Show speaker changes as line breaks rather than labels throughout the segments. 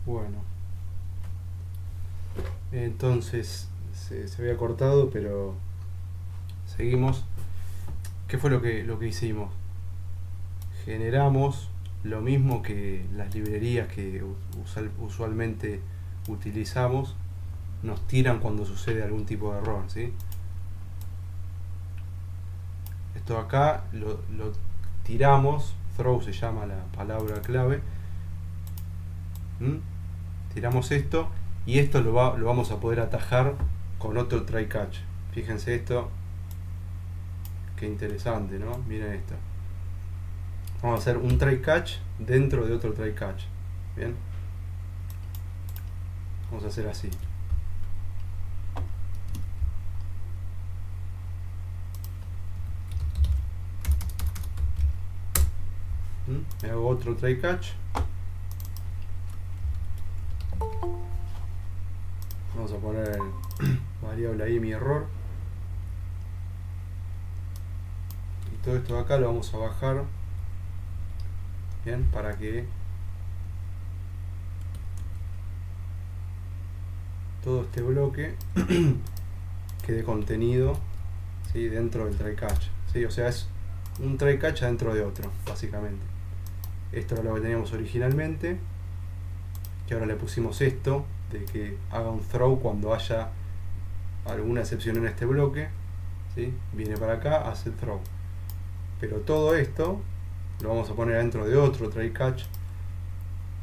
Bueno, entonces se había cortado, pero seguimos. ¿Qué fue lo que hicimos? Generamos lo mismo que las librerías que usualmente utilizamos nos tiran cuando sucede algún tipo de error, ¿sí? Esto acá lo tiramos, throw se llama la palabra clave. ¿Mm? Tiramos esto y esto lo vamos a poder atajar con otro try catch. Fíjense esto, qué interesante, ¿no? Miren esto. Vamos a hacer un try catch dentro de otro try catch. Bien, vamos a hacer así. Me hago otro try catch. Vamos a poner variable ahí mi error. Y todo esto de acá lo vamos a bajar. Bien, para que todo este bloque quede contenido, ¿sí? Dentro del try catch, ¿sí? O sea, es un try catch dentro de otro, básicamente. Esto era lo que teníamos originalmente, que ahora le pusimos esto de que haga un throw cuando haya alguna excepción en este bloque, ¿sí? Viene para acá, hace el throw, pero todo esto lo vamos a poner dentro de otro try catch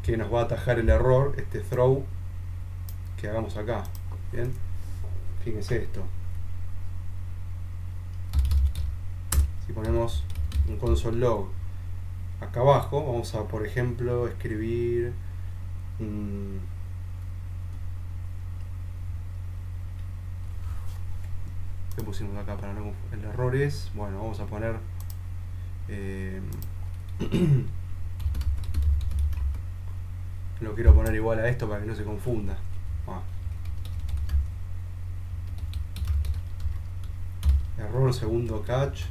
que nos va a atajar el error, este throw que hagamos acá. Bien, fíjense esto. Si ponemos un console log acá abajo, vamos a, por ejemplo, escribir ¿qué pusimos acá para no? El error es, bueno, vamos a poner lo quiero poner igual a esto para que no se confunda. Error segundo catch.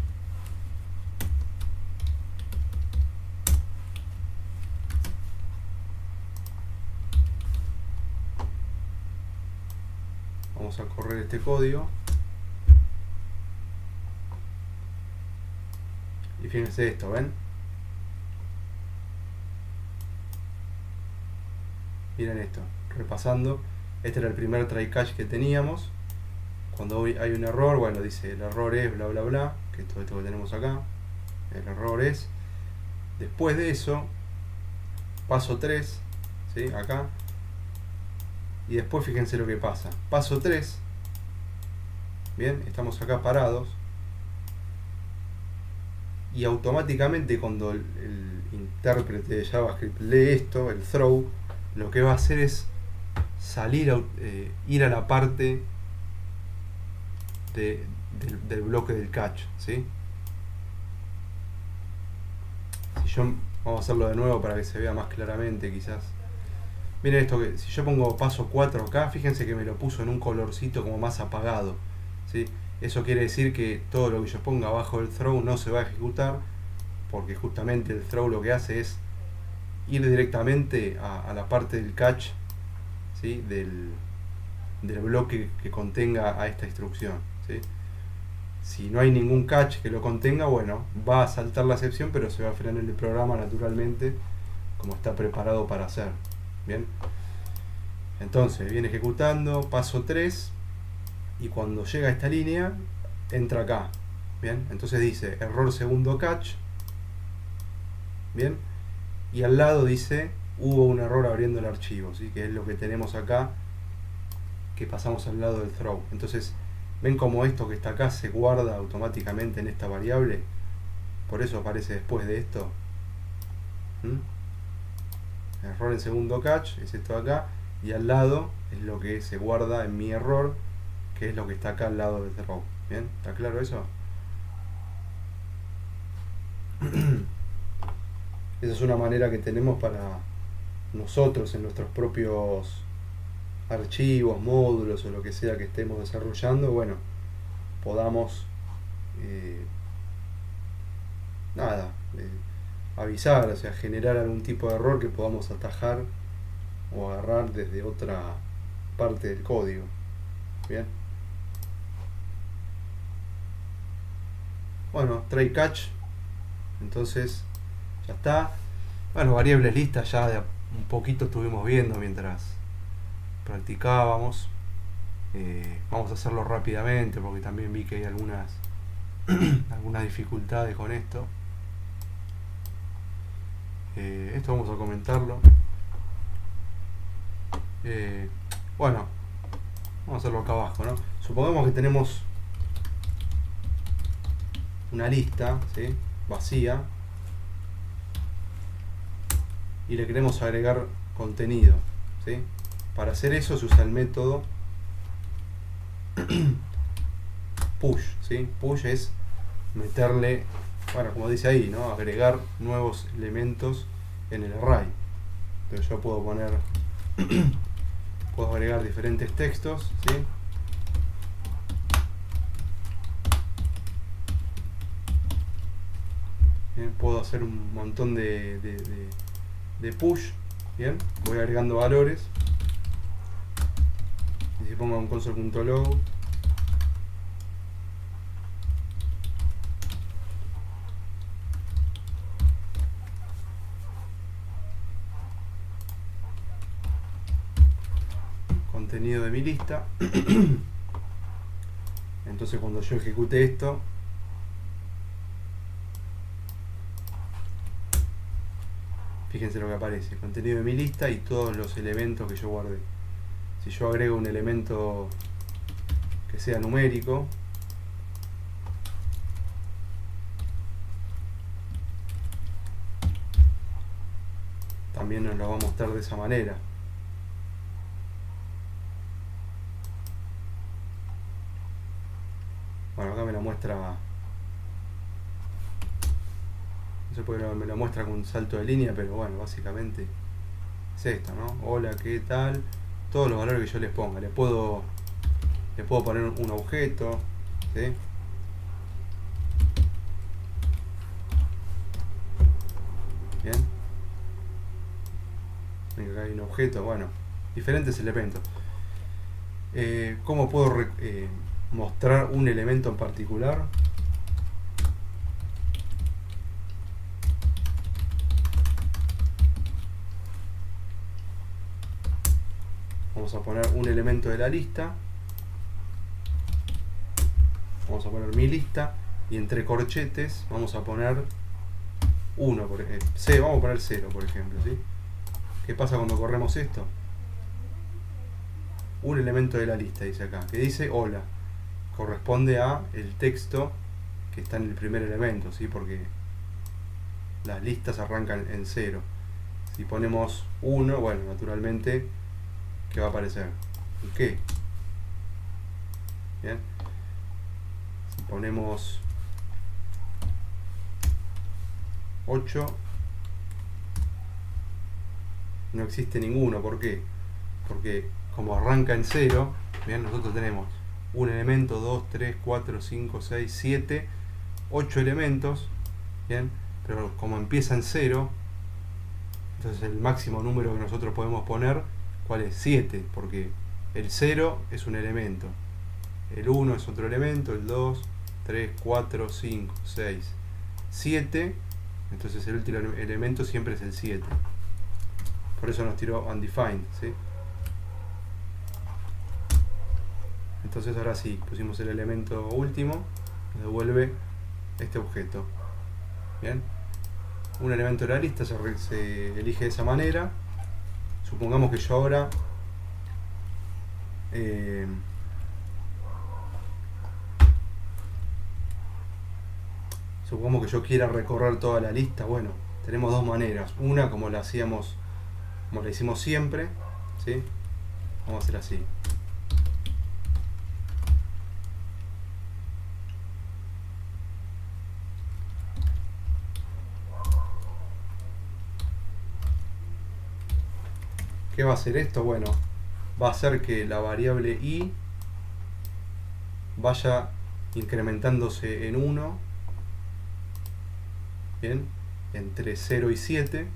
Vamos a correr este código. Y fíjense esto, ¿ven? Miren esto, repasando. Este era el primer try catch que teníamos. Cuando hay un error, bueno, dice el error es bla bla bla, que es todo esto que tenemos acá. El error es. Después de eso, paso 3, ¿sí? Acá. Y después fíjense lo que pasa. Paso 3. Bien, estamos acá parados. Y automáticamente cuando el intérprete de JavaScript lee esto, el throw, lo que va a hacer es salir, ir a la parte del bloque del catch, ¿sí? Si yo, vamos a hacerlo de nuevo para que se vea más claramente quizás. Miren esto, que si yo pongo paso 4 acá, fíjense que me lo puso en un colorcito como más apagado, ¿sí? Eso quiere decir que todo lo que yo ponga abajo del throw no se va a ejecutar, porque justamente el throw lo que hace es ir directamente a la parte del catch, ¿sí? del bloque que contenga a esta instrucción, ¿sí? Si no hay ningún catch que lo contenga, bueno, va a saltar la excepción, pero se va a frenar el programa naturalmente como está preparado para hacer. Bien, entonces viene ejecutando, paso 3, y cuando llega a esta línea entra acá. Bien, entonces dice error segundo catch. Bien, y al lado dice hubo un error abriendo el archivo, ¿sí? Que es lo que tenemos acá, que pasamos al lado del throw. Entonces ven como esto que está acá se guarda automáticamente en esta variable, por eso aparece después de esto. Error en segundo catch es esto de acá, y al lado es lo que se guarda en mi error, que es lo que está acá al lado del throw. Bien, ¿está claro eso? Esa es una manera que tenemos para nosotros en nuestros propios archivos, módulos o lo que sea que estemos desarrollando, bueno, podamos nada, avisar, o sea, generar algún tipo de error que podamos atajar o agarrar desde otra parte del código. Bien. Bueno, try catch. Entonces, ya está. Bueno, variables listas ya de un poquito estuvimos viendo mientras practicábamos. Vamos a hacerlo rápidamente porque también vi que hay algunas dificultades con esto. Esto vamos a comentarlo. Bueno, vamos a hacerlo acá abajo, ¿no? Supongamos que tenemos una lista, ¿sí?, vacía, y le queremos agregar contenido, ¿sí? Para hacer eso se usa el método push, ¿sí? Push es meterle, bueno, como dice ahí, ¿no?, agregar nuevos elementos en el array. Entonces yo puedo poner puedo agregar diferentes textos, ¿sí? Bien, puedo hacer un montón de push. Bien, voy agregando valores. Y si pongo un console.log, contenido de mi lista. Entonces cuando yo ejecute esto, fíjense lo que aparece: contenido de mi lista y todos los elementos que yo guardé. Si yo agrego un elemento que sea numérico, también nos lo va a mostrar de esa manera. Bueno, acá me lo muestra, no sé por qué me lo muestra con un salto de línea, pero bueno, básicamente es esto, ¿no? Hola, ¿qué tal? Todos los valores que yo les ponga. Le puedo poner un objeto, ¿sí? Bien. Ven que acá hay un objeto, bueno, diferentes elementos. ¿Cómo puedo mostrar un elemento en particular? Vamos a poner un elemento de la lista. Vamos a poner mi lista. Y entre corchetes vamos a poner 1, vamos a poner 0, por ejemplo, ¿sí? ¿Qué pasa cuando corremos esto? Un elemento de la lista, dice acá, que dice hola. Corresponde a el texto que está en el primer elemento, ¿sí? Porque las listas arrancan en 0. Si ponemos 1, bueno, naturalmente, ¿qué va a aparecer? ¿El qué? Bien. Si ponemos 8, no existe ninguno. ¿Por qué? Porque como arranca en 0, bien, nosotros tenemos un elemento, 2, 3, 4, 5, 6, 7, 8 elementos, bien, pero como empieza en 0, entonces el máximo número que nosotros podemos poner, ¿cuál es? 7, porque el 0 es un elemento, el 1 es otro elemento, el 2, 3, 4, 5, 6, 7, entonces el último elemento siempre es el 7. Por eso nos tiró undefined, ¿sí? Entonces ahora sí, pusimos el elemento último, nos devuelve este objeto. Bien, un elemento de la lista se elige de esa manera. Supongamos que yo ahora supongamos que yo quiera recorrer toda la lista. Bueno, tenemos dos maneras. Una, como la hicimos siempre, ¿sí? Vamos a hacer así. ¿Qué va a hacer esto? Bueno, va a hacer que la variable i vaya incrementándose en 1, bien, entre 0 y 7,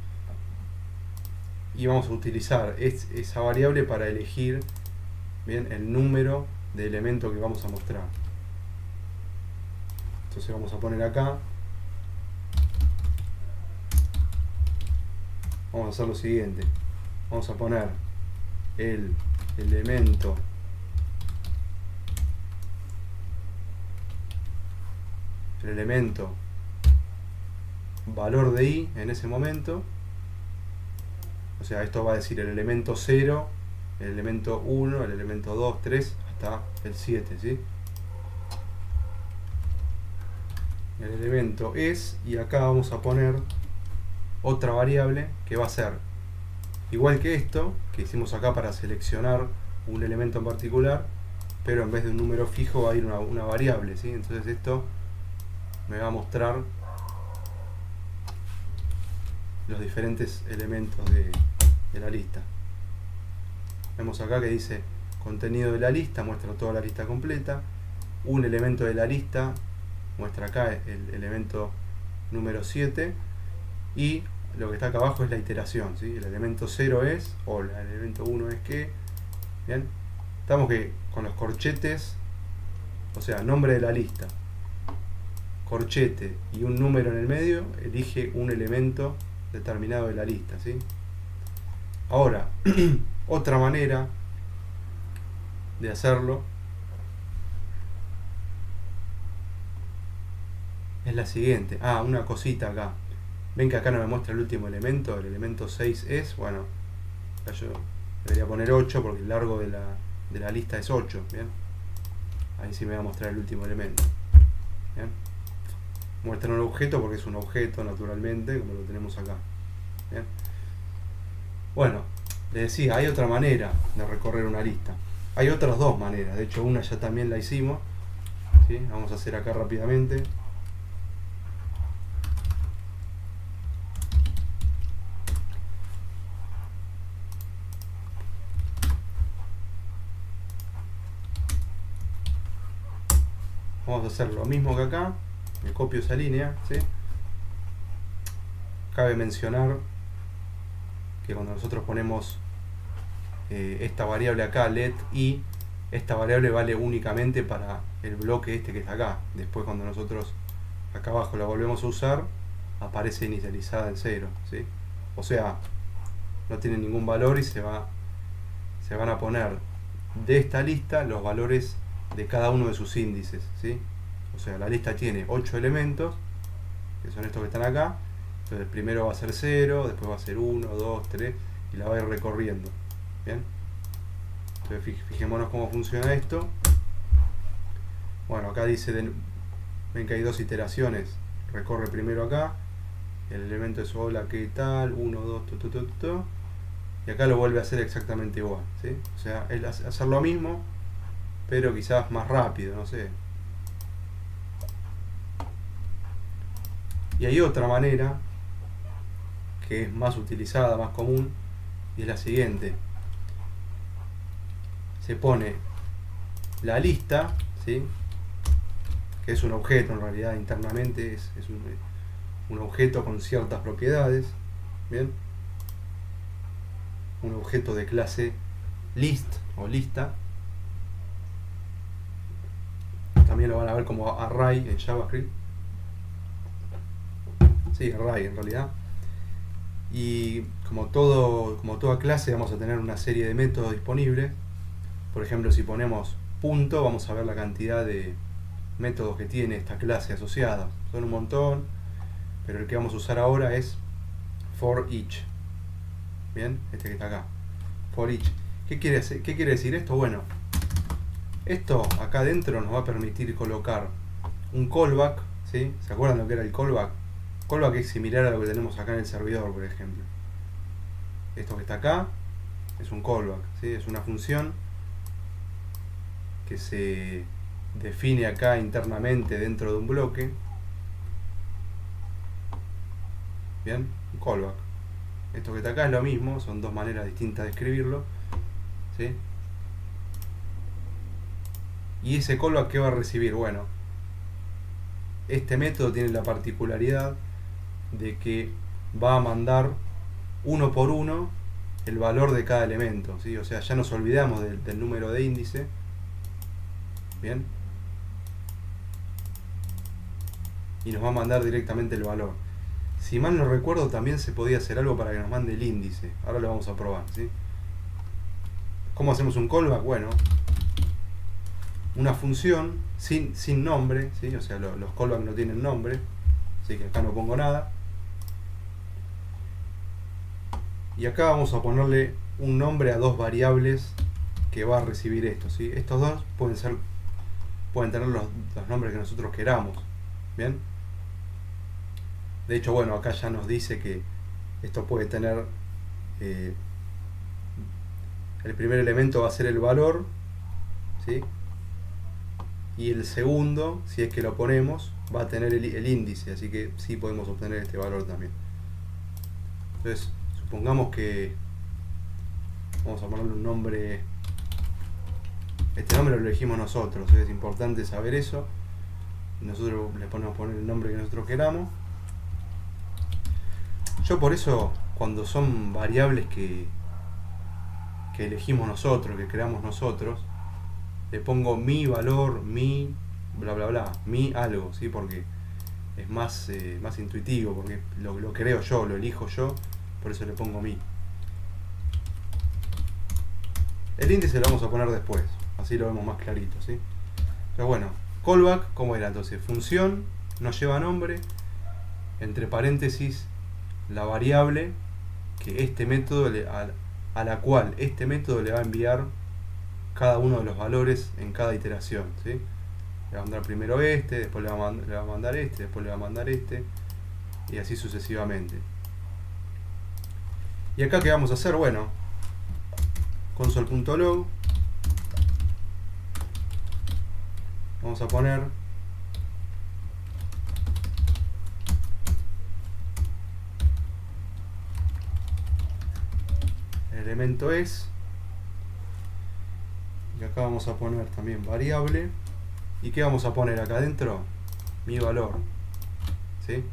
y vamos a utilizar esa variable para elegir, bien, el número de elemento que vamos a mostrar. Entonces vamos a poner acá, vamos a hacer lo siguiente, vamos a poner el elemento valor de i en ese momento, o sea, esto va a decir el elemento 0, el elemento 1, el elemento 2, 3, hasta el 7, ¿sí? El elemento es, y acá vamos a poner otra variable que va a ser igual que esto, que hicimos acá para seleccionar un elemento en particular, pero en vez de un número fijo va a ir una variable, ¿sí? Entonces esto me va a mostrar los diferentes elementos de la lista. Vemos acá que dice contenido de la lista, muestra toda la lista completa. Un elemento de la lista muestra acá el elemento número 7, y lo que está acá abajo es la iteración, ¿sí? El elemento 0 es, o el elemento 1 es que, bien, estamos que con los corchetes, o sea, nombre de la lista, corchete y un número en el medio, elige un elemento determinado de la lista, ¿sí? Ahora, otra manera de hacerlo es la siguiente. Una cosita acá. Ven que acá no me muestra el último elemento, el elemento 6 es, bueno, acá yo debería poner 8 porque el largo de la lista es 8, ¿bien? Ahí sí me va a mostrar el último elemento, ¿bien? Muestra un objeto porque es un objeto naturalmente, como lo tenemos acá, ¿bien? Bueno, les decía, hay otra manera de recorrer una lista. Hay otras dos maneras, de hecho una ya también la hicimos, ¿sí? Vamos a hacer acá rápidamente. Vamos a hacer lo mismo que acá, me copio esa línea, ¿sí? Cabe mencionar que cuando nosotros ponemos esta variable acá, let i, esta variable vale únicamente para el bloque este que está acá. Después cuando nosotros acá abajo la volvemos a usar, aparece inicializada en 0, ¿sí? O sea, no tiene ningún valor y se van a poner de esta lista los valores de cada uno de sus índices, ¿sí? O sea, la lista tiene 8 elementos, que son estos que están acá. Entonces el primero va a ser 0, después va a ser 1, 2, 3, y la va a ir recorriendo, ¿bien? Entonces fijémonos cómo funciona esto. Bueno, acá dice, ven que hay dos iteraciones, recorre primero acá, el elemento es hola, ¿qué tal? 1, 2, y acá lo vuelve a hacer exactamente igual, ¿sí? O sea, es hacer lo mismo, pero quizás más rápido, no sé. Y hay otra manera que es más utilizada, más común, y es la siguiente. Se pone la lista, ¿sí? Que es un objeto en realidad internamente, es un objeto con ciertas propiedades, ¿bien? Un objeto de clase list o lista. También lo van a ver como array en JavaScript. Sí, array en realidad. Y como toda clase vamos a tener una serie de métodos disponibles. Por ejemplo, si ponemos punto, vamos a ver la cantidad de métodos que tiene esta clase asociada. Son un montón, pero el que vamos a usar ahora es for each. Bien, este que está acá. For each. ¿Qué quiere decir esto? Bueno, esto acá adentro nos va a permitir colocar un callback, ¿sí? ¿Se acuerdan lo que era el callback? Callback es similar a lo que tenemos acá en el servidor, por ejemplo. Esto que está acá es un callback, ¿sí? Es una función que se define acá internamente dentro de un bloque. Bien, un callback. Esto que está acá es lo mismo, son dos maneras distintas de escribirlo, ¿sí? Y ese callback, ¿qué va a recibir? Bueno, este método tiene la particularidad de que va a mandar uno por uno el valor de cada elemento, ¿sí? O sea, ya nos olvidamos del número de índice. Bien. Y nos va a mandar directamente el valor. Si mal no recuerdo, también se podía hacer algo para que nos mande el índice. Ahora lo vamos a probar, ¿sí? ¿Cómo hacemos un callback? Bueno, una función sin nombre, ¿sí? O sea, los callbacks no tienen nombre, así que acá no pongo nada. Y acá vamos a ponerle un nombre a dos variables que va a recibir esto, ¿sí? Estos dos pueden tener los nombres que nosotros queramos. Bien. De hecho, bueno, acá ya nos dice que esto puede tener el primer elemento va a ser el valor, ¿sí? Y el segundo, si es que lo ponemos, va a tener el índice, así que sí podemos obtener este valor también. Entonces, supongamos que vamos a ponerle un nombre. Este nombre lo elegimos nosotros, es importante saber eso. Nosotros le podemos poner el nombre que nosotros queramos. Yo por eso, cuando son variables que elegimos nosotros, que creamos nosotros, le pongo mi valor, mi bla bla bla, mi algo, ¿sí? Porque es más intuitivo, porque lo creo yo, lo elijo yo, por eso le pongo mi. El índice lo vamos a poner después, así lo vemos más clarito, ¿sí? Pero bueno, callback, ¿cómo era entonces? Función, no lleva nombre, entre paréntesis, la variable que este método a la cual este método le va a enviar cada uno de los valores en cada iteración, ¿sí? Le va a mandar primero este, después le va a mandar este, después le va a mandar este, y así sucesivamente. Y acá, ¿qué vamos a hacer? Bueno, console.log, vamos a poner el elemento es, y acá vamos a poner también variable. ¿Y qué vamos a poner acá adentro? Mi valor, ¿sí?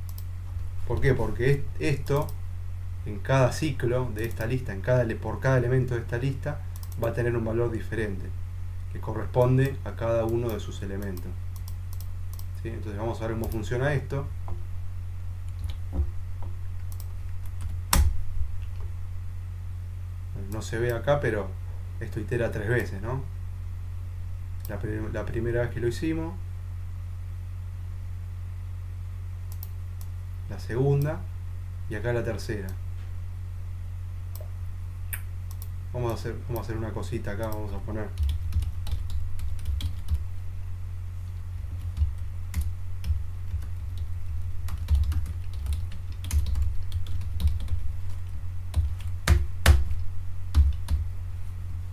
¿Por qué? Porque esto, en cada ciclo de esta lista, por cada elemento de esta lista, va a tener un valor diferente, que corresponde a cada uno de sus elementos, ¿sí? Entonces vamos a ver cómo funciona esto. No se ve acá, pero esto itera 3 veces, ¿no? La primera vez que lo hicimos, la segunda y acá la tercera. Vamos a hacer una cosita acá, vamos a poner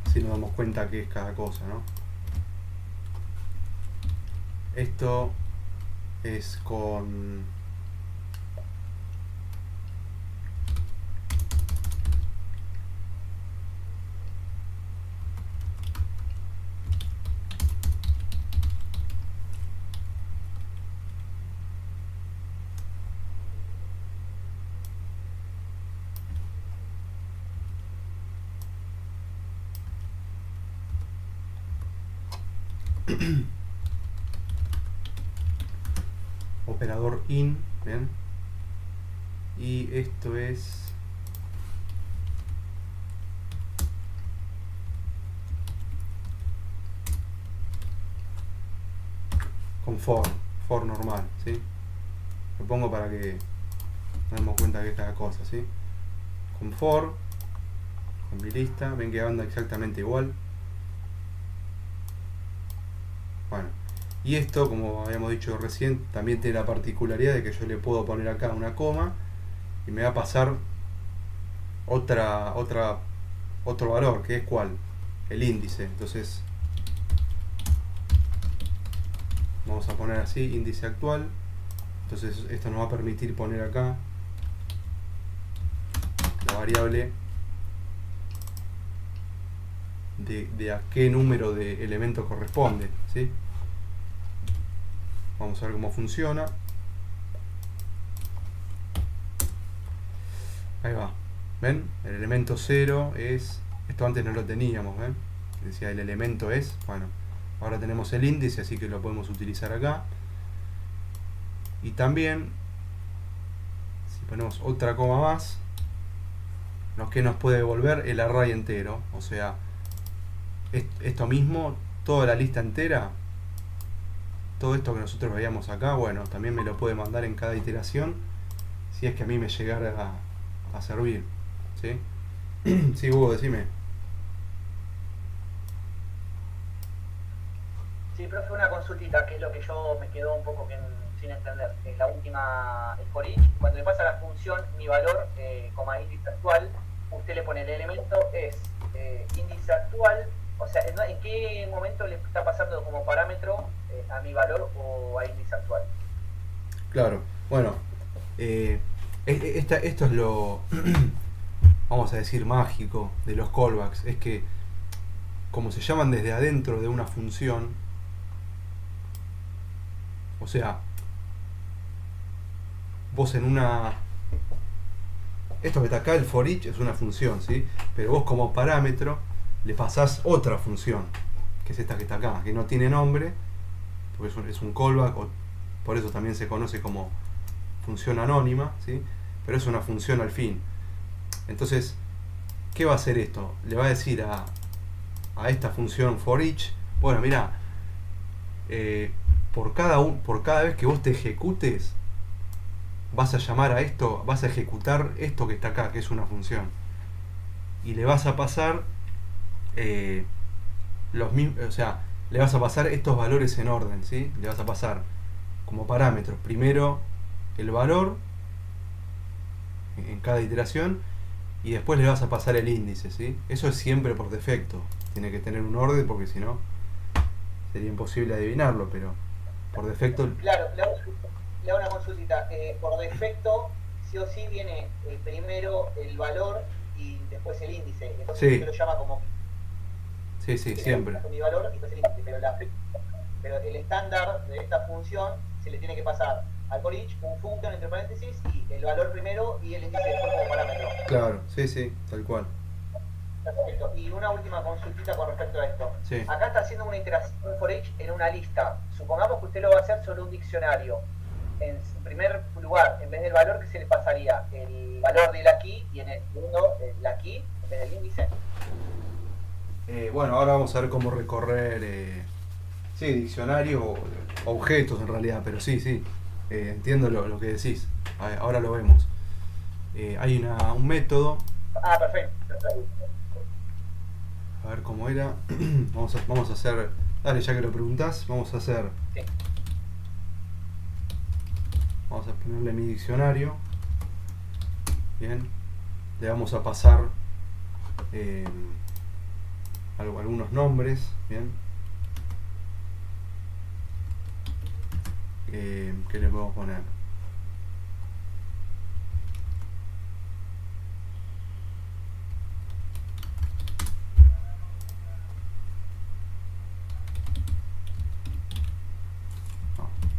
así nos damos cuenta que es cada cosa, ¿no? Esto es con operador in, ¿bien? Y esto es con for normal, ¿sí? Lo pongo para que nos demos cuenta que es cada cosa, ¿sí? Con for, con mi lista, ven que anda exactamente igual. Bueno, y esto, como habíamos dicho recién, también tiene la particularidad de que yo le puedo poner acá una coma y me va a pasar otro valor, que es ¿cuál? El índice. Entonces vamos a poner así, índice actual. Entonces esto nos va a permitir poner acá la variable de a qué número de elementos corresponde, ¿sí? Vamos a ver cómo funciona. Ahí va. ¿Ven? El elemento 0 es... Esto antes no lo teníamos, ¿ven? Decía el elemento es... Bueno, ahora tenemos el índice, así que lo podemos utilizar acá. Y también, si ponemos otra coma más, que nos puede devolver el array entero. O sea, esto mismo, toda la lista entera, todo esto que nosotros veíamos acá, bueno, también me lo puede mandar en cada iteración, si es que a mí me llegara a servir. ¿Sí? Sí, Hugo, decime.
Sí, profe, una consultita, que es lo que yo me quedó un poco sin entender. La última, el for each, cuando le pasa la función mi valor, coma índice actual, usted le pone el elemento es índice actual, o sea, ¿en qué momento le está pasando como parámetro a mi valor o a índice actual?
Claro, bueno, esto es lo, vamos a decir, mágico de los callbacks. Es que, como se llaman desde adentro de una función, o sea, vos en una... Esto que está acá, el for each, es una función, ¿sí? Pero vos como parámetro le pasás otra función, que es esta que está acá, que no tiene nombre, porque es un callback, por eso también se conoce como función anónima, ¿sí? Pero es una función al fin. Entonces, ¿qué va a hacer esto? Le va a decir a esta función for each, bueno, mira, por cada vez que vos te ejecutes, vas a llamar a esto, vas a ejecutar esto que está acá, que es una función. Y le vas a pasar los mismos, o sea, le vas a pasar estos valores en orden, ¿sí? Le vas a pasar como parámetros primero el valor en cada iteración y después le vas a pasar el índice, ¿sí? Eso es siempre por defecto. Tiene que tener un orden porque si no sería imposible adivinarlo, pero por defecto...
Claro, le hago una consultita. Por defecto, sí o sí viene primero el valor y después el índice. Entonces
Sí.
se lo llama como...
Sí, siempre.
Mi valor y después el índice. Pero el estándar de esta función se le tiene que pasar al for each, un function entre paréntesis, y el valor primero y el índice después como parámetro.
Claro, sí, tal cual.
Perfecto. Y una última consultita con respecto a esto.
Sí.
Acá está haciendo una iteración for each en una lista. Supongamos que usted lo va a hacer sobre un diccionario. En primer lugar, en vez del valor, ¿qué se le pasaría? El valor de la key, y en el segundo, la key, en vez del índice.
Bueno, ahora vamos a ver cómo recorrer diccionario o objetos en realidad, pero sí, entiendo lo que decís. Ahora lo vemos. Hay un método.
Ah, perfecto.
A ver cómo era. Vamos a hacer. Dale, ya que lo preguntás, vamos a hacer.
Sí.
Vamos a ponerle mi diccionario. Bien. Le vamos a pasar algunos nombres. Bien. ¿Qué le podemos poner?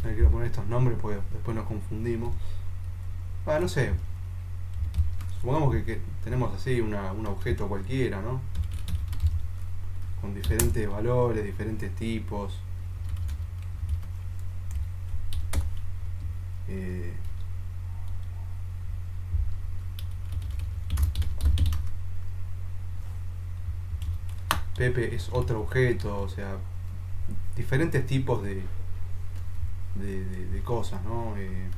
No quiero poner estos nombres porque después nos confundimos. No sé. Supongamos que tenemos así un objeto cualquiera, ¿no? Con diferentes valores, diferentes tipos. Pepe es otro objeto, o sea, diferentes tipos de cosas, ¿no? En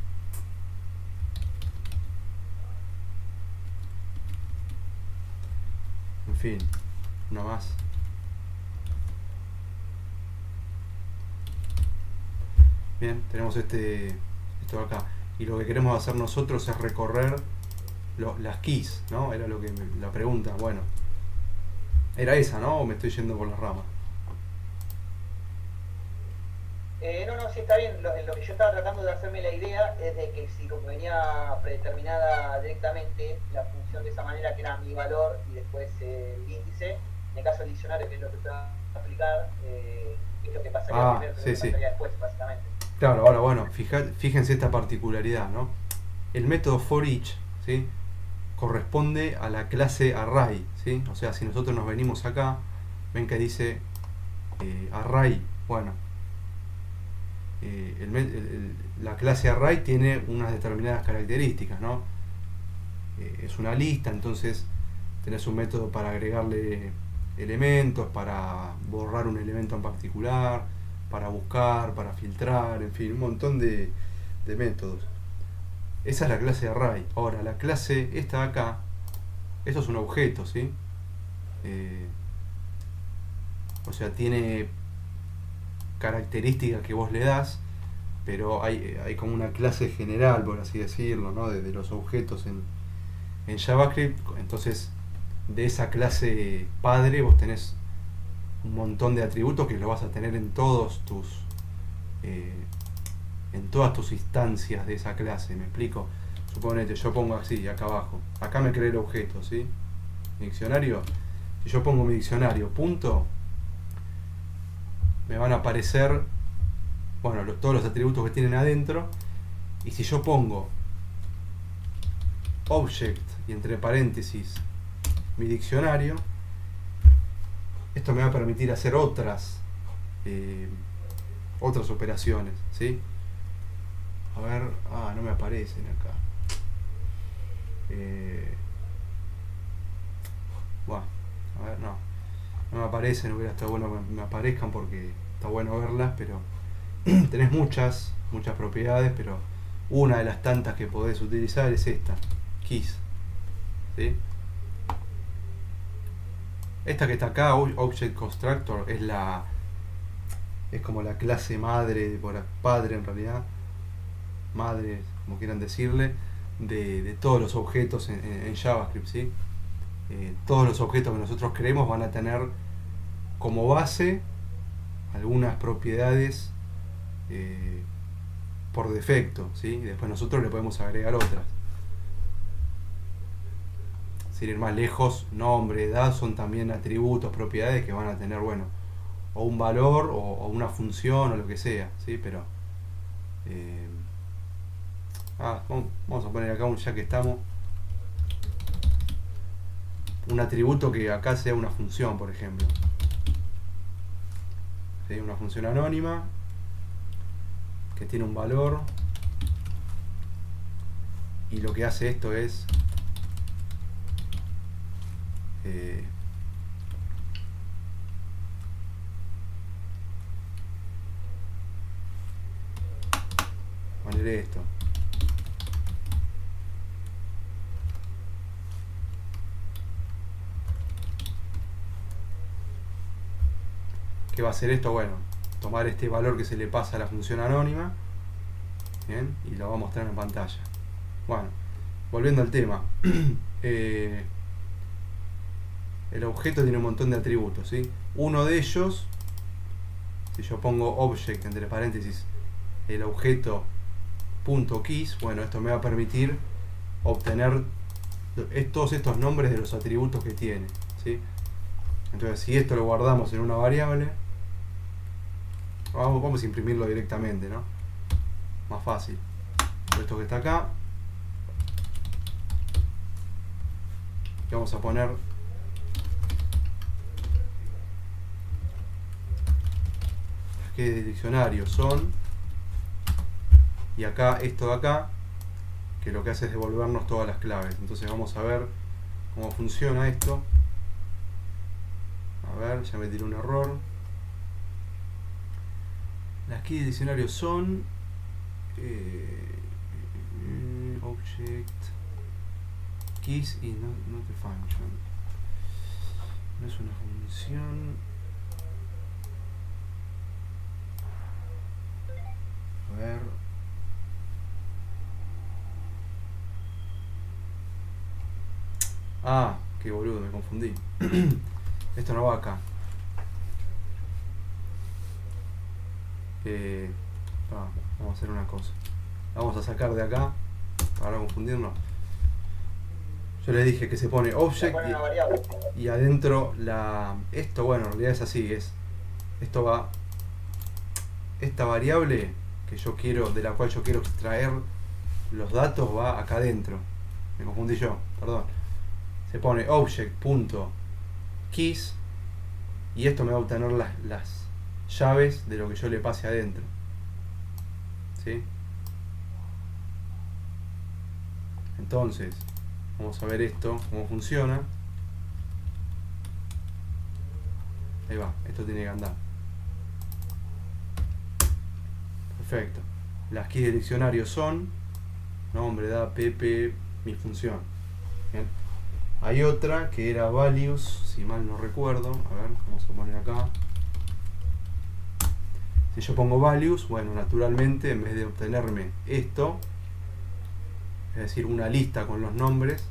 fin, una más. Bien, tenemos esto de acá. Y lo que queremos hacer nosotros es recorrer las keys, ¿no? Era lo que la pregunta, bueno. Era esa, ¿no? ¿O me estoy yendo por las ramas?
No, sí, está bien. Lo que yo estaba tratando de hacerme la idea es de que si como venía predeterminada directamente la función de esa manera, que era mi valor y después el índice, en el caso del diccionario, que es lo que te va a explicar, es lo que pasaría primero, que pasaría después, básicamente.
Claro, ahora bueno, fíjense esta particularidad, ¿no? El método for each, ¿sí? corresponde a la clase array, ¿sí? O sea, si nosotros nos venimos acá, ven que dice array, bueno, la clase array tiene unas determinadas características, ¿no? Es una lista, entonces tenés un método para agregarle elementos, para borrar un elemento en particular, para buscar, para filtrar, en fin, un montón de métodos. Esa es la clase array. Ahora, la clase esta de acá, eso es un objeto, ¿sí? O sea, tiene características que vos le das, pero hay como una clase general, por así decirlo, ¿no? De los objetos en JavaScript. Entonces, de esa clase padre vos tenés un montón de atributos que lo vas a tener en todos tus en todas tus instancias de esa clase. ¿Me explico? Suponete, yo pongo así, acá abajo, acá me creé el objeto, ¿sí? Mi diccionario. Si yo pongo mi diccionario, punto, me van a aparecer, bueno, todos los atributos que tienen adentro. Y si yo pongo object y entre paréntesis mi diccionario, esto me va a permitir hacer otras operaciones, ¿sí? A ver, no me aparecen acá. Bueno, a ver, no me aparecen, hubiera estado bueno que me aparezcan porque está bueno verlas, pero tenés muchas propiedades, pero una de las tantas que podés utilizar es esta, keys, ¿sí? Esta que está acá, Object Constructor, es como la clase madre, padre en realidad, madre, como quieran decirle, de todos los objetos en JavaScript, ¿sí? Todos los objetos que nosotros creemos van a tener como base algunas propiedades por defecto, ¿sí? Y después nosotros le podemos agregar otras. Sin ir más lejos, nombre, edad son también atributos, propiedades que van a tener, bueno, o un valor o una función o lo que sea, ¿sí? Pero vamos a poner acá ya que estamos, un atributo que acá sea una función, por ejemplo, ¿sí? Una función anónima que tiene un valor y lo que hace esto es poner esto. ¿Qué va a hacer esto? Bueno, tomar este valor que se le pasa a la función anónima, ¿bien? Y lo va a mostrar en pantalla. Bueno, volviendo al tema. El objeto tiene un montón de atributos, ¿sí? Uno de ellos, si yo pongo object entre paréntesis el objeto .keys, bueno, esto me va a permitir obtener todos estos nombres de los atributos que tiene, ¿sí? Entonces, si esto lo guardamos en una variable, vamos a imprimirlo directamente, ¿no? Más fácil. Esto que está acá, y vamos a poner que de diccionario son, y acá esto de acá, que lo que hace es devolvernos todas las claves. Entonces vamos a ver cómo funciona esto. A ver, ya me tiré un error. Las keys de diccionario son object keys y not the function. No es una función. A ver. Qué boludo, me confundí. Esto no va acá. Vamos a hacer una cosa. Vamos a sacar de acá para no confundirnos. Yo les dije que se pone object y adentro esto, bueno, en realidad es así, esto va, esta variable que yo quiero, de la cual yo quiero extraer los datos, va acá adentro, me confundí yo, perdón. Se pone object.keys y esto me va a obtener las llaves de lo que yo le pase adentro. ¿Sí? Entonces, vamos a ver esto, cómo funciona. Ahí va, esto tiene que andar. Perfecto. Las keys del diccionario son nombre, edad, pp, mi función. Bien. Hay otra que era values, si mal no recuerdo. A ver, vamos a poner acá. Si yo pongo values, bueno, naturalmente en vez de obtenerme esto, es decir, una lista con los nombres,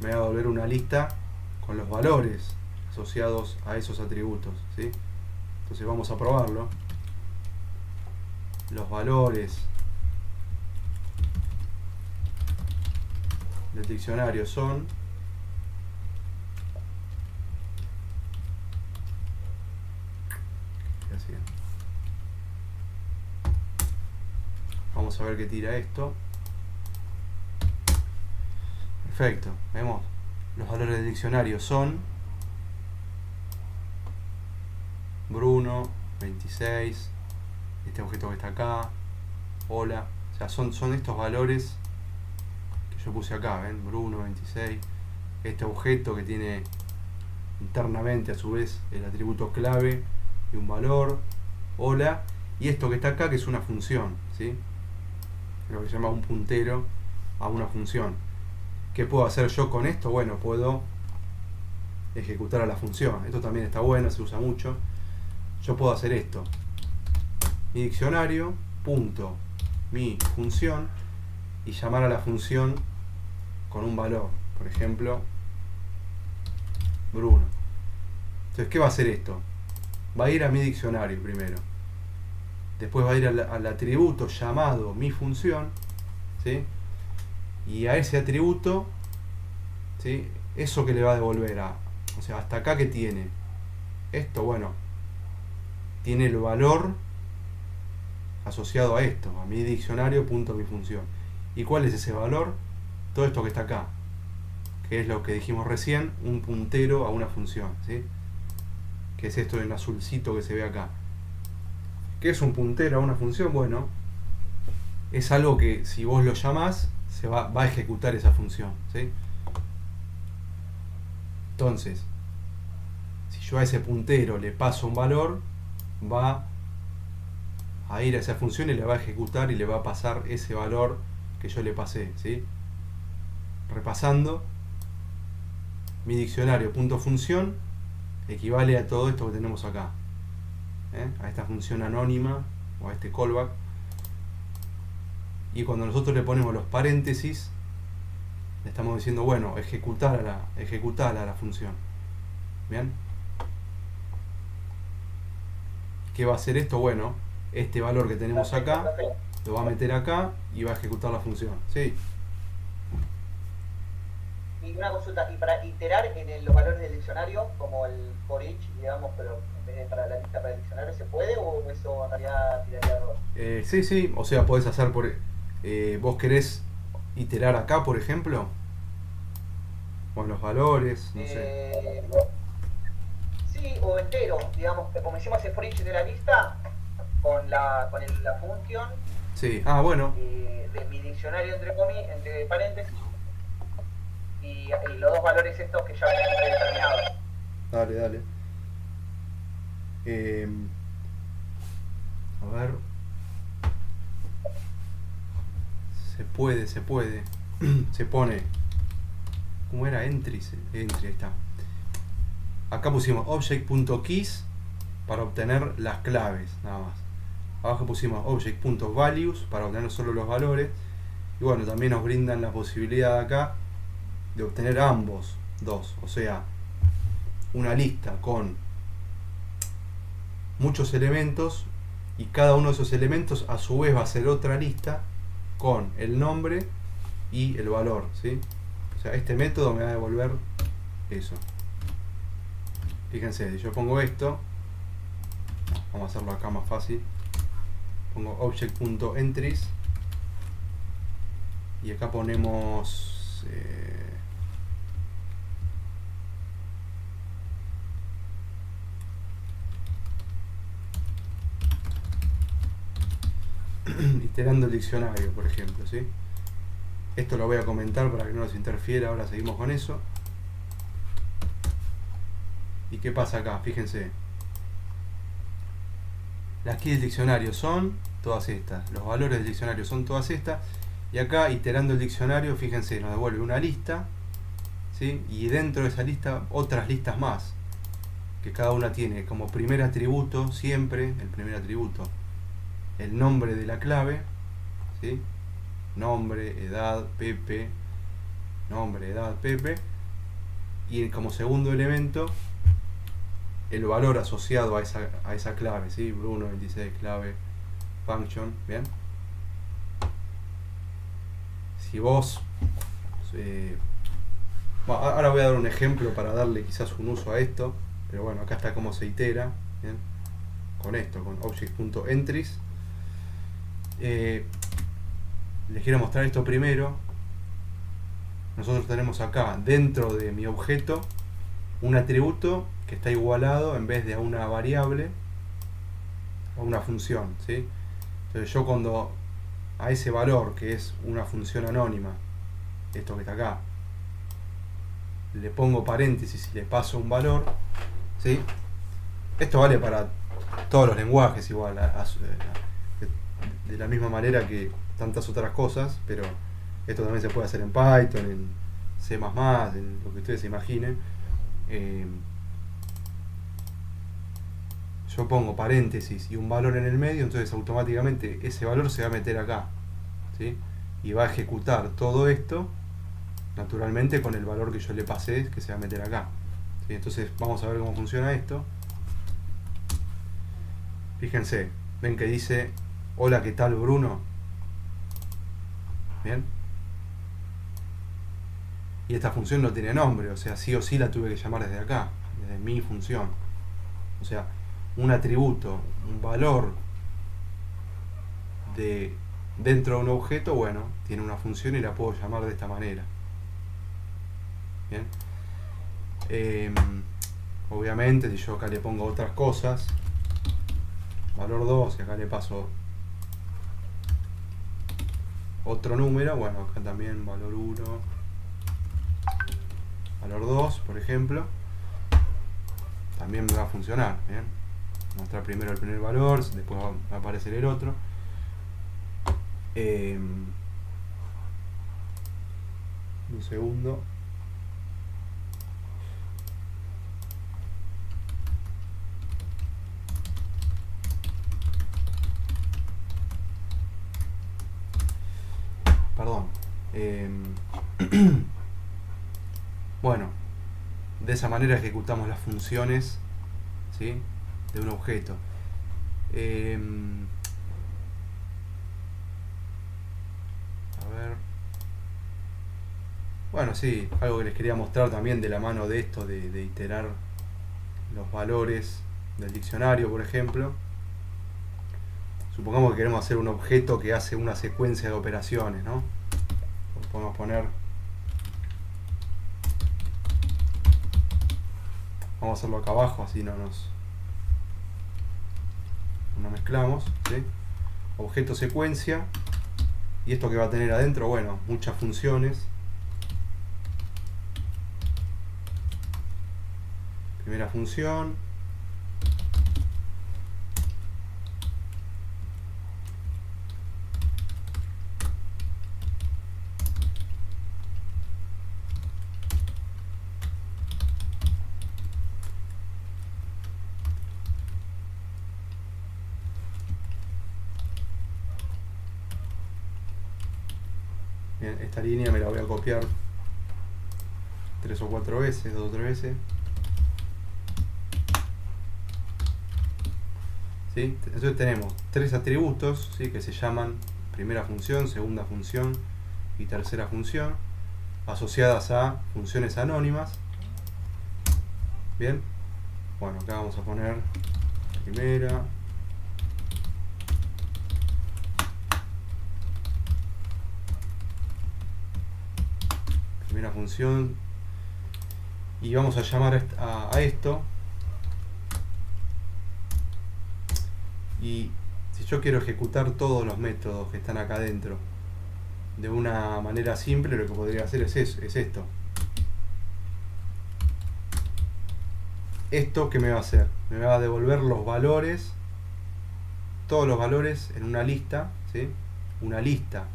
me va a volver una lista con los valores asociados a esos atributos, ¿sí? Entonces vamos a probarlo. Los valores del diccionario son vamos a ver qué tira esto. Perfecto, vemos los valores del diccionario son Bruno 26, este objeto que está acá, hola, o sea, son estos valores que yo puse acá, ven, Bruno 26, este objeto que tiene internamente a su vez el atributo clave y un valor, hola, y esto que está acá que es una función, ¿sí? Lo que se llama un puntero a una función. ¿Qué puedo hacer yo con esto? Bueno, puedo ejecutar a la función. Esto también está bueno, se usa mucho. Yo puedo hacer esto. Mi diccionario, punto, mi función, y llamar a la función con un valor. Por ejemplo, Bruno. Entonces, ¿qué va a hacer esto? Va a ir a mi diccionario primero. Después va a ir al atributo llamado mi función, ¿sí? Y a ese atributo, ¿sí? Eso que le va a devolver o sea, hasta acá que tiene esto, bueno, tiene el valor asociado a esto, a mi diccionario punto mi función. ¿Y cuál es ese valor? Todo esto que está acá, que es lo que dijimos recién, un puntero a una función, ¿sí? Que es esto en azulcito que se ve acá. ¿Qué es un puntero a una función? Bueno, es algo que si vos lo llamás se va a ejecutar esa función, ¿sí? Entonces, si yo a ese puntero le paso un valor, va a ir a esa función y le va a ejecutar y le va a pasar ese valor que yo le pasé, ¿sí? Repasando, mi diccionario punto función equivale a todo esto que tenemos acá, a esta función anónima o a este callback. Y cuando nosotros le ponemos los paréntesis, le estamos diciendo, bueno, ejecutar a la función. ¿Bien? ¿Qué va a hacer esto? Bueno, este valor que tenemos acá, lo va a meter acá y va a ejecutar la función. ¿Sí?
Y una consulta, ¿y para iterar en los valores del diccionario, como el for each, digamos, pero en vez de para la lista para el diccionario, se puede o eso en realidad tiraría error?
Sí, o sea, podés hacer vos querés iterar acá, por ejemplo, con los valores, no sé.
Sí, o entero, digamos, como hicimos el for each de la lista, con la función
Sí, bueno.
de mi diccionario entre paréntesis, y los dos valores estos que ya vienen predeterminados.
Dale. A ver. Se puede. Se pone. ¿Cómo era? Entry, ahí está. Acá pusimos object.keys para obtener las claves, nada más. Abajo pusimos object.values para obtener solo los valores. Y bueno, también nos brindan la posibilidad acá de obtener ambos dos, o sea, una lista con muchos elementos y cada uno de esos elementos a su vez va a ser otra lista con el nombre y el valor, ¿sí? O sea, este método me va a devolver eso. Fíjense, si yo pongo esto, vamos a hacerlo acá más fácil, pongo object.entries y acá ponemos iterando el diccionario, por ejemplo, ¿sí? Esto lo voy a comentar para que no nos interfiera. Ahora seguimos con eso. ¿Y qué pasa acá? Fíjense. Las keys del diccionario son todas estas. Los valores del diccionario son todas estas. Y acá, iterando el diccionario, fíjense, nos devuelve una lista, ¿sí? Y dentro de esa lista, otras listas más. Que cada una tiene como primer atributo, siempre, el primer atributo, el nombre de la clave, ¿sí? Nombre, edad, Pepe. Nombre, edad, Pepe. Y como segundo elemento, el valor asociado a esa clave, ¿sí? Bruno 26, clave, function, ¿bien? Si vos... ahora voy a dar un ejemplo para darle quizás un uso a esto, pero bueno, acá está cómo se itera, ¿bien? Con esto, con object.entries. Les quiero mostrar esto primero. Nosotros tenemos acá, dentro de mi objeto, un atributo que está igualado, en vez de a una variable, a una función, ¿sí? Entonces yo cuando a ese valor, que es una función anónima, esto que está acá, le pongo paréntesis y le paso un valor, ¿sí? Esto vale para todos los lenguajes igual, de la misma manera que tantas otras cosas, pero esto también se puede hacer en Python, en C++, en lo que ustedes se imaginen. Yo pongo paréntesis y un valor en el medio, entonces automáticamente ese valor se va a meter acá, ¿sí? Y va a ejecutar todo esto naturalmente con el valor que yo le pasé, que se va a meter acá, ¿sí? Entonces vamos a ver cómo funciona esto. Fíjense, ven que dice hola, ¿qué tal, Bruno? Bien. Y esta función no tiene nombre, o sea, sí o sí la tuve que llamar desde acá, desde mi función. O sea, un atributo, un valor dentro de un objeto, bueno, tiene una función y la puedo llamar de esta manera. Bien. Obviamente, si yo acá le pongo otras cosas, valor 2, y acá le paso otro número, bueno, acá también valor 1, valor 2, por ejemplo, también me va a funcionar, ¿bien? Mostrar primero el primer valor, después va a aparecer el otro. Un segundo. Perdón. Bueno, de esa manera ejecutamos las funciones, ¿sí?, de un objeto. A ver. Bueno, sí, algo que les quería mostrar también de la mano de esto, de iterar los valores del diccionario, por ejemplo. Supongamos que queremos hacer un objeto que hace una secuencia de operaciones, ¿no? Podemos poner... Vamos a hacerlo acá abajo, así no mezclamos, ¿sí? Objeto secuencia. Y esto que va a tener adentro, bueno, muchas funciones. Primera función. Bien, esta línea me la voy a copiar 3 o 4 veces, 2 o 3 veces. ¿Sí? Entonces tenemos 3 atributos, ¿sí?, que se llaman primera función, segunda función y tercera función, asociadas a funciones anónimas. Bien, bueno, acá vamos a poner primera, primera función, y vamos a llamar a esto, y si yo quiero ejecutar todos los métodos que están acá adentro de una manera simple, lo que podría hacer es esto. Esto que me va a hacer, me va a devolver los valores, todos los valores en una lista, ¿sí? Una lista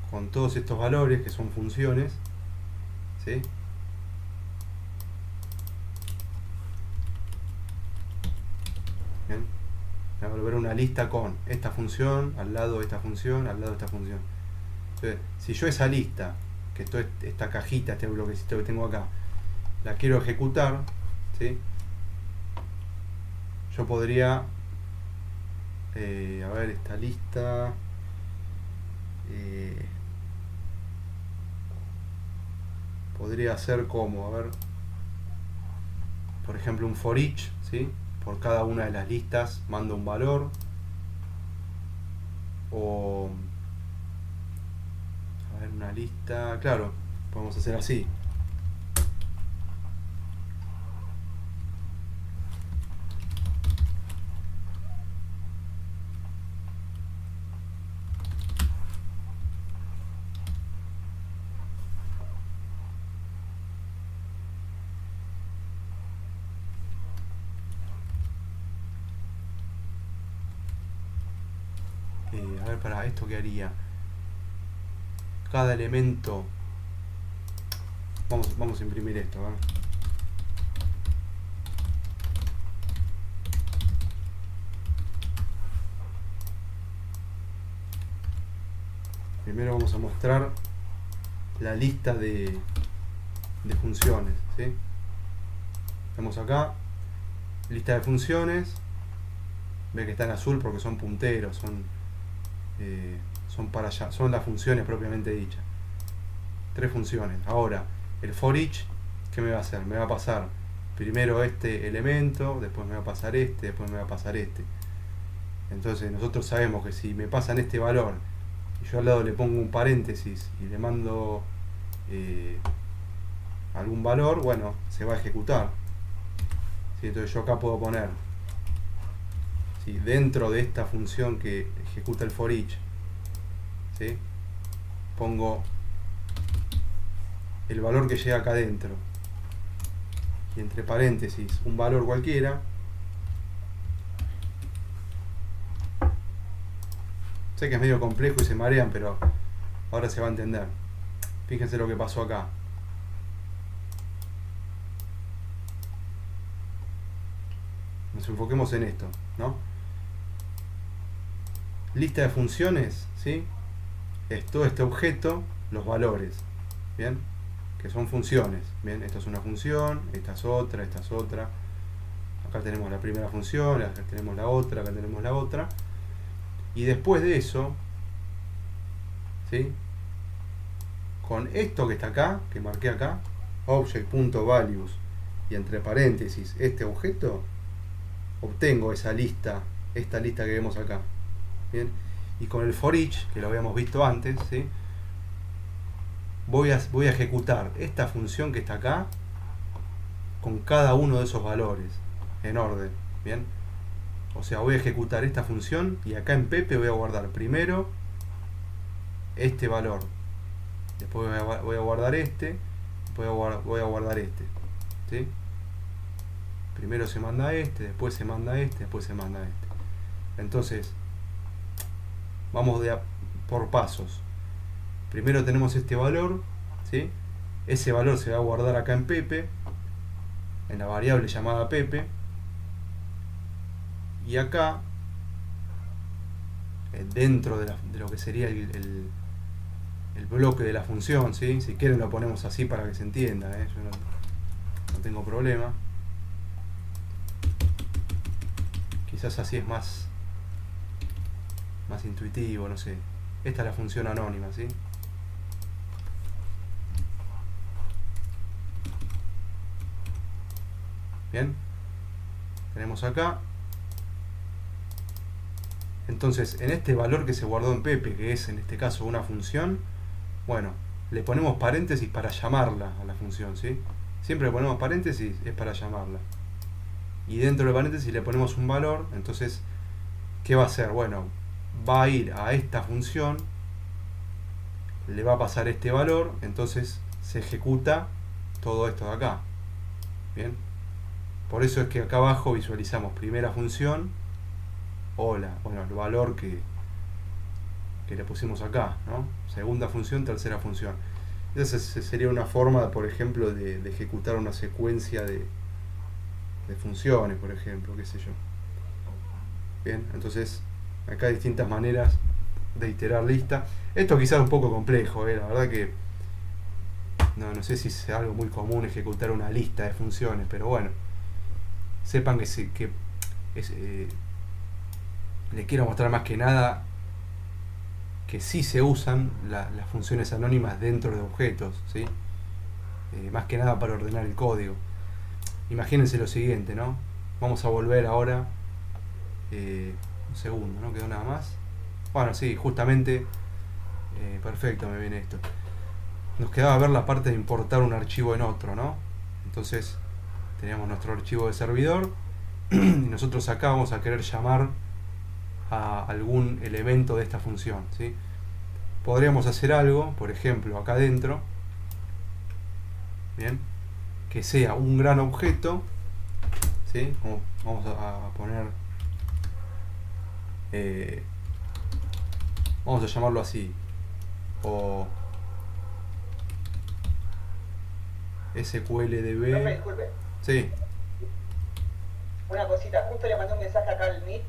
con todos estos valores que son funciones, ¿sí? Bien. Me va a volver una lista con esta función, al lado de esta función, al lado de esta función. Entonces, si yo esa lista, que esta cajita, este bloquecito que tengo acá, la quiero ejecutar, ¿sí? Yo podría, a ver, esta lista, podría ser como, a ver, por ejemplo, un for each, ¿sí? Por cada una de las listas mando un valor, o a ver, una lista, claro, podemos hacer así. A ver, para esto que haría, cada elemento, vamos a imprimir esto, ¿eh? Primero vamos a mostrar la lista de funciones, ¿sí? Vemos acá, lista de funciones, ve que está en azul porque son punteros, son las funciones propiamente dichas. 3 funciones. Ahora, el for each, ¿qué me va a hacer? Me va a pasar primero este elemento, después me va a pasar este, después me va a pasar este. Entonces nosotros sabemos que si me pasan este valor y yo al lado le pongo un paréntesis y le mando algún valor, bueno, se va a ejecutar. ¿Sí? Entonces yo acá puedo poner, ¿sí? Dentro de esta función que ejecuta el for each, ¿sí? Pongo el valor que llega acá adentro y entre paréntesis un valor cualquiera. Sé que es medio complejo y se marean, pero ahora se va a entender. Fíjense lo que pasó acá. Nos enfoquemos en esto, ¿no? Lista de funciones, ¿sí? Es todo este objeto, los valores, ¿bien? Que son funciones, ¿bien? Esto es una función, esta es otra, esta es otra. Acá tenemos la primera función, acá tenemos la otra, acá tenemos la otra. Y después de eso, ¿sí? Con esto que está acá, que marqué acá, object.values, y entre paréntesis este objeto, obtengo esa lista, esta lista que vemos acá. Bien, y con el for each, que lo habíamos visto antes, ¿sí? voy a ejecutar esta función que está acá con cada uno de esos valores en orden. Bien, o sea, voy a ejecutar esta función y acá en Pepe voy a guardar primero este valor, después voy a guardar este, después voy a guardar este, ¿sí? Primero se manda este, después se manda este, después se manda este. Entonces vamos por pasos. Primero tenemos este valor, ¿sí? Ese valor se va a guardar acá en Pepe, en la variable llamada Pepe, y acá dentro de lo que sería el bloque de la función, ¿sí? Si quieren lo ponemos así para que se entienda, ¿eh? Yo no tengo problema. Quizás así es más intuitivo, no sé. Esta es la función anónima, ¿sí? Bien, tenemos acá. Entonces, en este valor que se guardó en Pepe, que es en este caso una función, bueno, le ponemos paréntesis para llamarla a la función, ¿sí? Siempre le ponemos paréntesis, es para llamarla. Y dentro del paréntesis le ponemos un valor, entonces, ¿qué va a hacer? Bueno, va a ir a esta función, le va a pasar este valor, entonces se ejecuta todo esto de acá. Bien, por eso es que acá abajo visualizamos primera función, hola, bueno, el valor que le pusimos acá, ¿no? Segunda función, tercera función. Esa sería una forma, por ejemplo, de ejecutar una secuencia de funciones, por ejemplo, qué sé yo. Bien, entonces acá hay distintas maneras de iterar lista. Esto quizás es un poco complejo, la verdad que no sé si es algo muy común ejecutar una lista de funciones, pero bueno, sepan que les quiero mostrar más que nada que sí se usan las funciones anónimas dentro de objetos, ¿sí? Más que nada para ordenar el código. Imagínense lo siguiente, ¿no? Vamos a volver ahora, un segundo, ¿no? Quedó nada más. Bueno, sí, justamente, perfecto, me viene esto. Nos quedaba ver la parte de importar un archivo en otro, ¿no? Entonces, teníamos nuestro archivo de servidor y nosotros acá vamos a querer llamar a algún elemento de esta función, ¿sí? Podríamos hacer algo, por ejemplo, acá adentro, bien, que sea un gran objeto, ¿sí? Como vamos a poner, vamos a llamarlo así, o SQLDB.
Profe, disculpe.
Sí.
Una cosita, justo le mandé un mensaje acá al Meet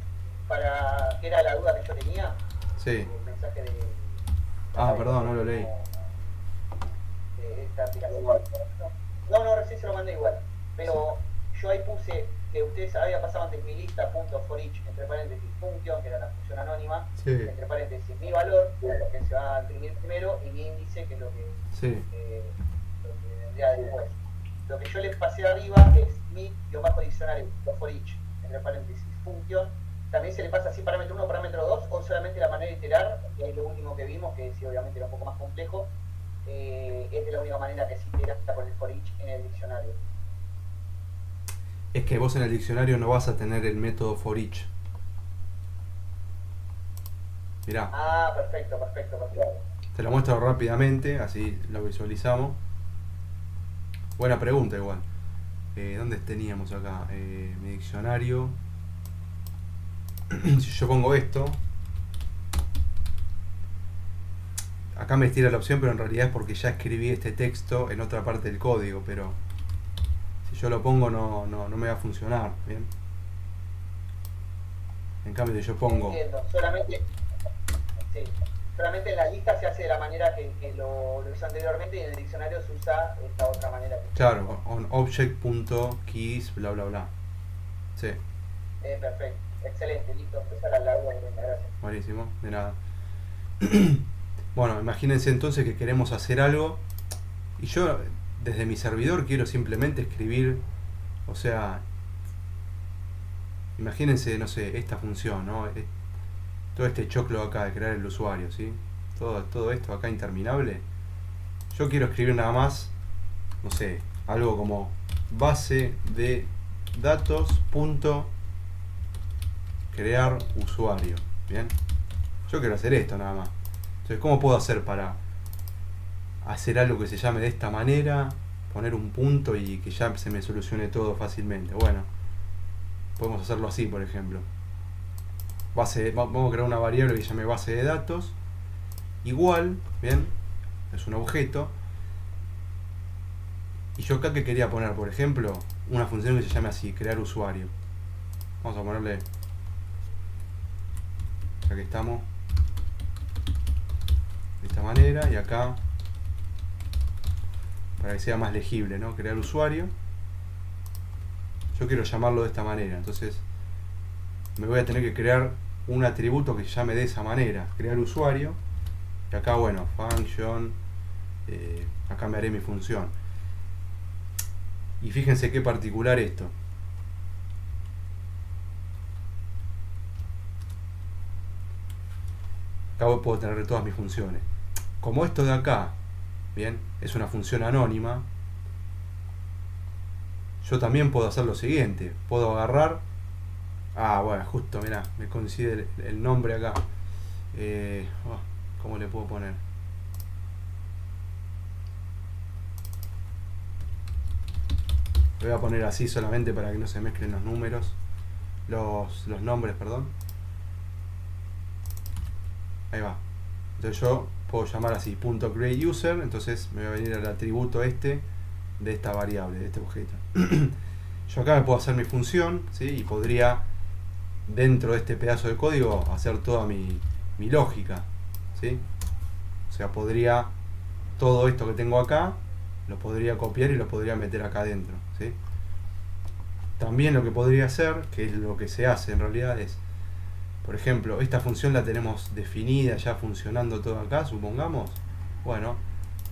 para que era la duda que yo tenía.
Sí.
El mensaje de.
Perdón, no lo leí.
De esta aplicación. No, recién se lo mandé igual. Pero yo ahí puse que ustedes había pasado antes mi lista punto for each, entre paréntesis function, que era la función anónima,
sí.
Entre paréntesis mi valor, que es lo que se va a imprimir primero, y mi índice, que es lo que,
sí.
Lo que vendría después. Lo que yo les pasé arriba es mi-diccionario for each, entre paréntesis function. También se le pasa así parámetro 1, parámetro 2, o solamente la manera de iterar, que es lo último que vimos, que sí, obviamente era un poco más complejo. Es de la única manera que se itera con el for each en el diccionario.
Es que vos en el diccionario no vas a tener el método for each. Mirá.
Perfecto.
Te lo muestro rápidamente, así lo visualizamos. Buena pregunta igual. ¿Dónde teníamos acá? Mi diccionario. Si yo pongo esto, acá me tira la opción, pero en realidad es porque ya escribí este texto en otra parte del código, pero si yo lo pongo no me va a funcionar, ¿bien? En cambio, si yo pongo...
Entiendo, solamente en la lista se hace de la manera que lo hizo anteriormente, y en el diccionario se usa esta otra manera.
Claro, on object.keys, bla bla bla. Sí.
Perfecto, excelente, listo. Esa era la duda que tenía, gracias.
Buenísimo, de nada. Bueno, imagínense entonces que queremos hacer algo y yo desde mi servidor quiero simplemente escribir, o sea, imagínense, no sé, esta función, ¿no? Todo este choclo acá de crear el usuario, ¿sí? Todo esto acá interminable. Yo quiero escribir nada más, no sé, algo como base de datos punto crear usuario, ¿bien? Yo quiero hacer esto nada más. Entonces, ¿cómo puedo hacer para hacer algo que se llame de esta manera, poner un punto y que ya se me solucione todo fácilmente? Bueno, podemos hacerlo así, por ejemplo. Vamos a crear una variable que se llame base de datos, igual, ¿bien? Es un objeto. Y yo acá que quería poner, por ejemplo, una función que se llame así, crear usuario. Vamos a ponerle, ya que estamos, de esta manera, y acá, para que sea más legible, ¿no? Crear usuario. Yo quiero llamarlo de esta manera, entonces me voy a tener que crear un atributo que se llame de esa manera, crear usuario, y acá, bueno, function, acá me haré mi función. Y fíjense qué particular esto. Acá puedo tener todas mis funciones. Como esto de acá Bien, es una función anónima. Yo también puedo hacer lo siguiente, puedo agarrar, bueno, justo, mirá, me coincide el nombre acá. ¿Cómo le puedo poner? Lo voy a poner así solamente para que no se mezclen los números, los nombres, perdón. Ahí va. Entonces yo puedo llamar así .createUser, entonces me va a venir el atributo este de esta variable, de este objeto. Yo acá me puedo hacer mi función, ¿sí? Y podría, dentro de este pedazo de código, hacer toda mi lógica, ¿sí? O sea, podría, todo esto que tengo acá, lo podría copiar y lo podría meter acá adentro, ¿sí? También lo que podría hacer, que es lo que se hace en realidad, es, por ejemplo, esta función la tenemos definida, ya funcionando todo acá, supongamos. Bueno,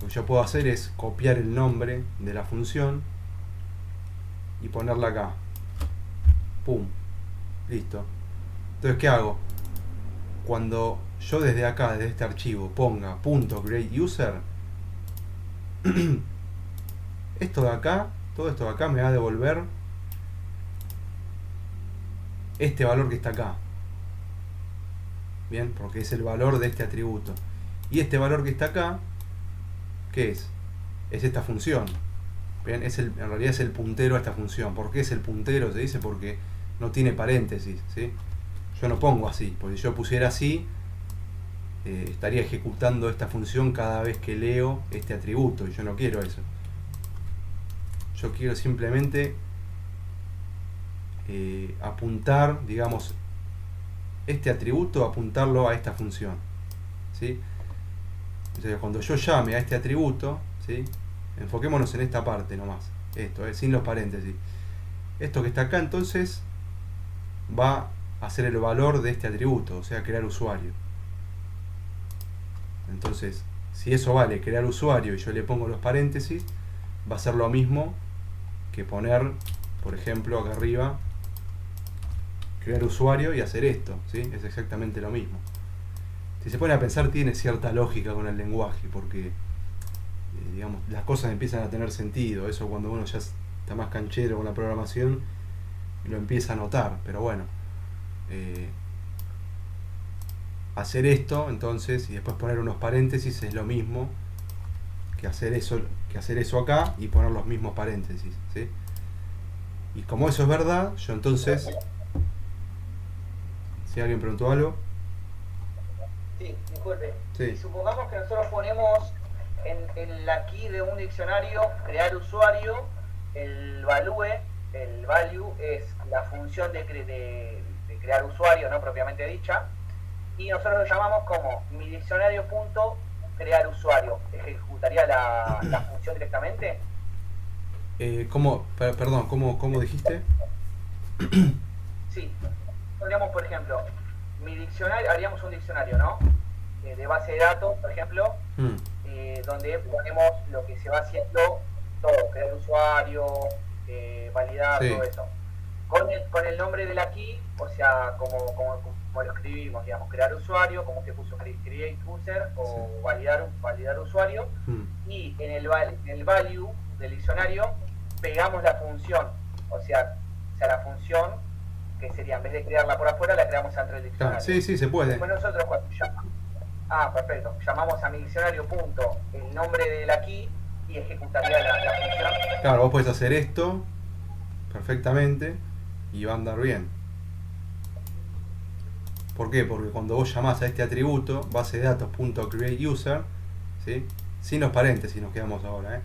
lo que yo puedo hacer es copiar el nombre de la función y ponerla acá. Pum. Listo. Entonces, ¿qué hago? Cuando yo desde acá, desde este archivo, ponga .createUser, esto de acá, todo esto de acá me va a devolver este valor que está acá. Bien, porque es el valor de este atributo. Y este valor que está acá, ¿qué es? Es esta función. Bien, en realidad es el puntero a esta función. ¿Por qué es el puntero? Se dice porque no tiene paréntesis, ¿sí? Yo no pongo así, porque si yo pusiera así, estaría ejecutando esta función cada vez que leo este atributo, y yo no quiero eso. Yo quiero simplemente apuntar, digamos, este atributo, apuntarlo a esta función, ¿sí? Entonces, cuando yo llame a este atributo, ¿sí? Enfoquémonos en esta parte nomás, esto, sin los paréntesis. Esto que está acá, entonces, va a ser el valor de este atributo, o sea, crear usuario. Entonces, si eso vale crear usuario y yo le pongo los paréntesis, va a ser lo mismo que poner, por ejemplo, acá arriba, crear usuario y hacer esto, ¿sí? Es exactamente lo mismo. Si se pone a pensar, tiene cierta lógica con el lenguaje, porque digamos, las cosas empiezan a tener sentido. Eso cuando uno ya está más canchero con la programación, lo empieza a notar. Pero bueno, hacer esto entonces y después poner unos paréntesis es lo mismo que hacer eso acá y poner los mismos paréntesis, ¿sí? Y como eso es verdad, yo entonces, si alguien preguntó algo.
Sí, disculpe.
Sí.
Supongamos que nosotros ponemos en la key de un diccionario crear usuario, el value es la función de crear usuario, no propiamente dicha, y nosotros lo llamamos como mi diccionario punto crear usuario. ¿Ejecutaría la función directamente?
Perdón, ¿cómo dijiste?
Sí, pondríamos por ejemplo, mi diccionario, haríamos un diccionario, ¿no? De base de datos, por ejemplo, donde ponemos lo que se va haciendo todo, crear usuario, validar, sí, todo eso. Con el nombre de la key, o sea, como lo escribimos, digamos, crear usuario, como usted puso create user o sí, validar usuario, y en el value del diccionario pegamos la función, o sea la función que sería, en vez de crearla por afuera, la creamos dentro del diccionario.
Sí, se puede.
Después nosotros cuando llamamos, perfecto, llamamos a mi diccionario punto el nombre de la key y ejecutaría la función.
Claro, vos podés hacer esto perfectamente y va a andar bien. ¿Por qué? Porque cuando vos llamás a este atributo, base de datos.createUser, ¿sí? Sin los paréntesis nos quedamos ahora,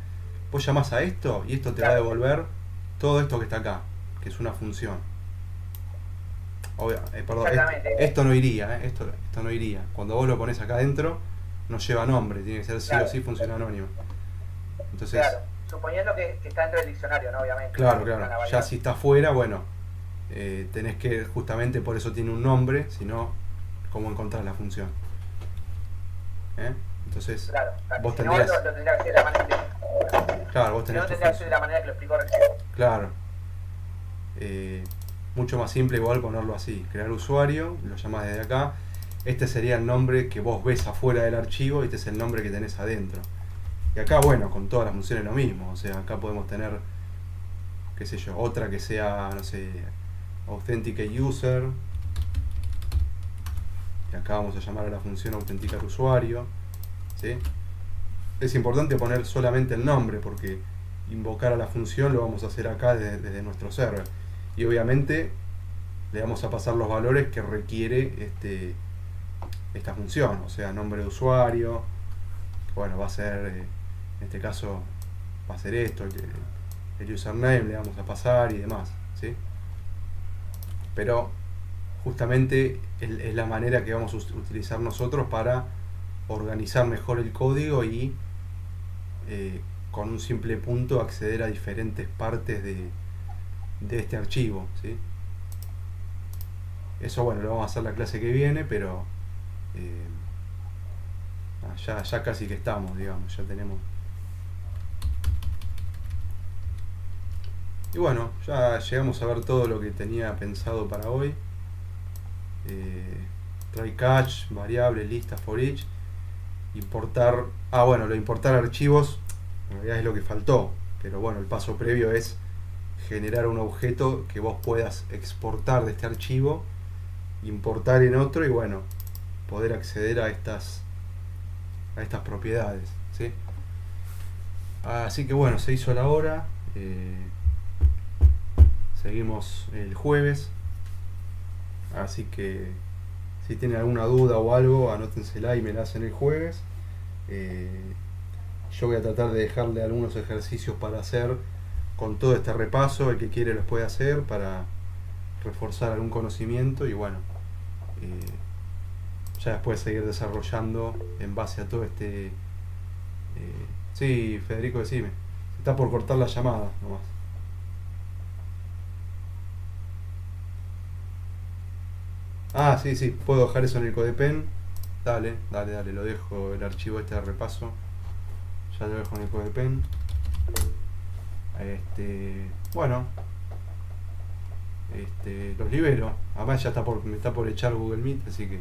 vos llamás a esto y esto te va a devolver todo esto que está acá, que es una función. Perdón, esto no iría, esto no iría. Cuando vos lo pones acá adentro, no lleva nombre, tiene que ser sí o sí función anónima. Entonces,
claro, suponiendo que está dentro del diccionario, ¿no? Obviamente.
Claro. Ya si está fuera, bueno, tenés que, justamente por eso tiene un nombre, sino cómo encontrar la función. Entonces,
claro,
vos
si
tendrías...
no, lo tendría que hacer de la manera que...
Claro, vos tenés...
Si no, tendría que ser de la manera que lo explicó recién.
Claro. Mucho más simple igual ponerlo así, crear usuario, lo llamás desde acá, este sería el nombre que vos ves afuera del archivo y este es el nombre que tenés adentro. Y acá, bueno, con todas las funciones lo mismo. O sea, acá podemos tener, qué sé yo, otra que sea, no sé, Authenticate User. Y acá vamos a llamar a la función autenticar usuario. ¿Sí? Es importante poner solamente el nombre porque invocar a la función lo vamos a hacer acá desde nuestro server. Y obviamente le vamos a pasar los valores que requiere esta función. O sea, nombre de usuario. Bueno, va a ser, en este caso, va a ser esto. El username le vamos a pasar y demás. ¿Sí? Pero justamente es la manera que vamos a utilizar nosotros para organizar mejor el código y con un simple punto acceder a diferentes partes de este archivo. ¿Sí? Eso, bueno, lo vamos a hacer la clase que viene, pero ya casi que estamos, digamos, ya tenemos. Y bueno, ya llegamos a ver todo lo que tenía pensado para hoy. Try catch, variables, listas for each. Importar. Bueno, lo de importar archivos en realidad es lo que faltó. Pero bueno, el paso previo es generar un objeto que vos puedas exportar de este archivo, importar en otro y bueno, poder acceder a estas propiedades. ¿Sí? Así que bueno, se hizo la hora. Seguimos el jueves. Así que si tienen alguna duda o algo, anótensela y me la hacen el jueves. Yo voy a tratar de dejarle algunos ejercicios para hacer con todo este repaso. El que quiere los puede hacer para reforzar algún conocimiento y bueno, ya después seguir desarrollando en base a todo este... sí, Federico, decime. Está por cortar la llamada nomás. Sí, sí, puedo dejar eso en el codepen. Dale, lo dejo el archivo este de repaso. Ya lo dejo en el codepen. Bueno, los libero. Además ya me está por echar Google Meet, así que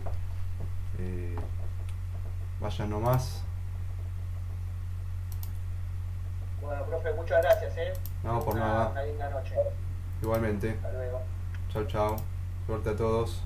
vayan nomás.
Bueno, profe, muchas gracias,
No, por nada.
Una linda noche.
Igualmente.
Hasta luego.
Chau, chau. Suerte a todos.